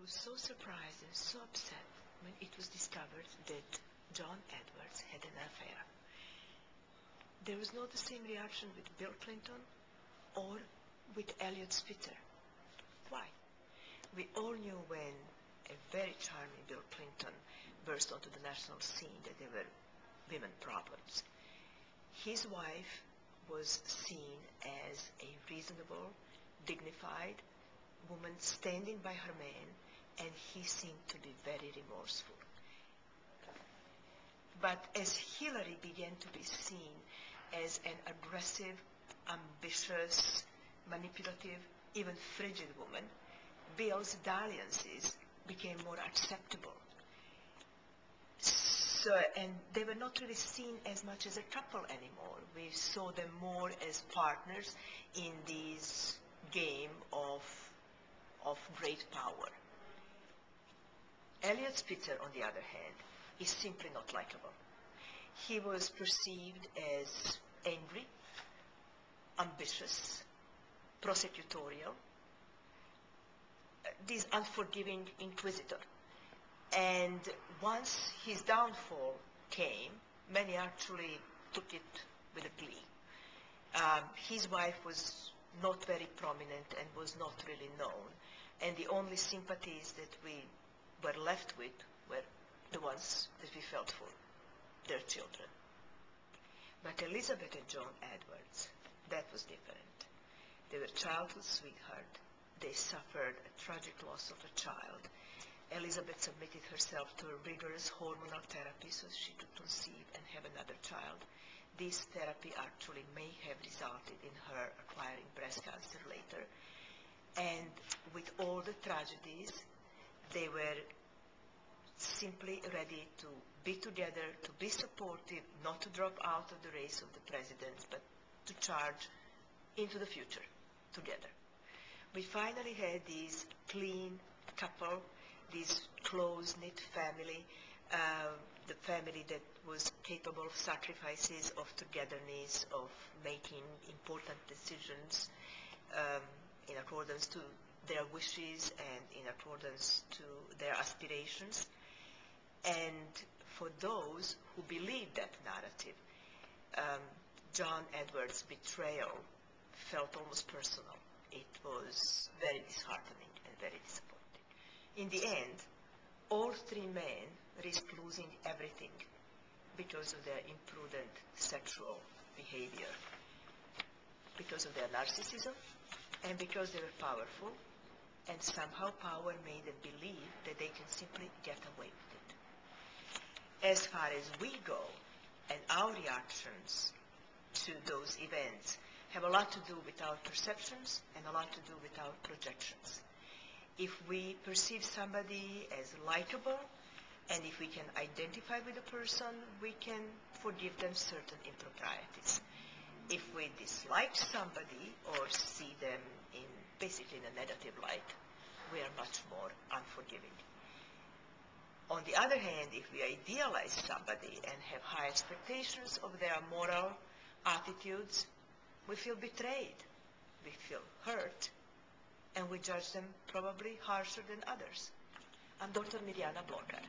was so surprised and so upset when it was discovered that John Edwards had an affair. There was not the same reaction with Bill Clinton or with Eliot Spitzer. Why? We all knew when a very charming Bill Clinton burst onto the national scene that there were women problems. His wife was seen as a reasonable, dignified woman standing by her man, and he seemed to be very remorseful. But as Hillary began to be seen as an aggressive, ambitious, manipulative, even frigid woman, Bill's dalliances became more acceptable. And they were not really seen as much as a couple anymore. We saw them more as partners in this game of great power. Eliot Spitzer, on the other hand, is simply not likable. He was perceived as angry, ambitious, prosecutorial, this unforgiving inquisitor. And once his downfall came, many actually took it with a glee. His wife was not very prominent and was not really known, and the only sympathies that we were left with were the ones that we felt for their children. But Elizabeth and John Edwards, that was different. They were childhood sweethearts. They suffered a tragic loss of a child. Elizabeth submitted herself to a rigorous hormonal therapy so she could conceive and have another child. This therapy actually may have resulted in her acquiring breast cancer later. And with all the tragedies, they were simply ready to be together, to be supportive, not to drop out of the race of the president, but to charge into the future together. We finally had this clean couple, this close-knit family, the family that was capable of sacrifices, of togetherness, of making important decisions in accordance to their wishes and in accordance to their aspirations. And for those who believed that narrative, John Edwards' betrayal felt almost personal. It was very disheartening and very disappointing. In the end, all three men risked losing everything because of their imprudent sexual behavior, because of their narcissism, and because they were powerful, and somehow power made them believe that they can simply get away with it. As far as we go, and our reactions to those events have a lot to do with our perceptions and a lot to do with our projections. If we perceive somebody as likable, and if we can identify with a person, we can forgive them certain improprieties. If we dislike somebody or see them in basically in a negative light, we are much more unforgiving. On the other hand, if we idealize somebody and have high expectations of their moral attitudes, we feel betrayed, we feel hurt, and we judge them probably harsher than others. I'm Dr. Mirjana Blocher.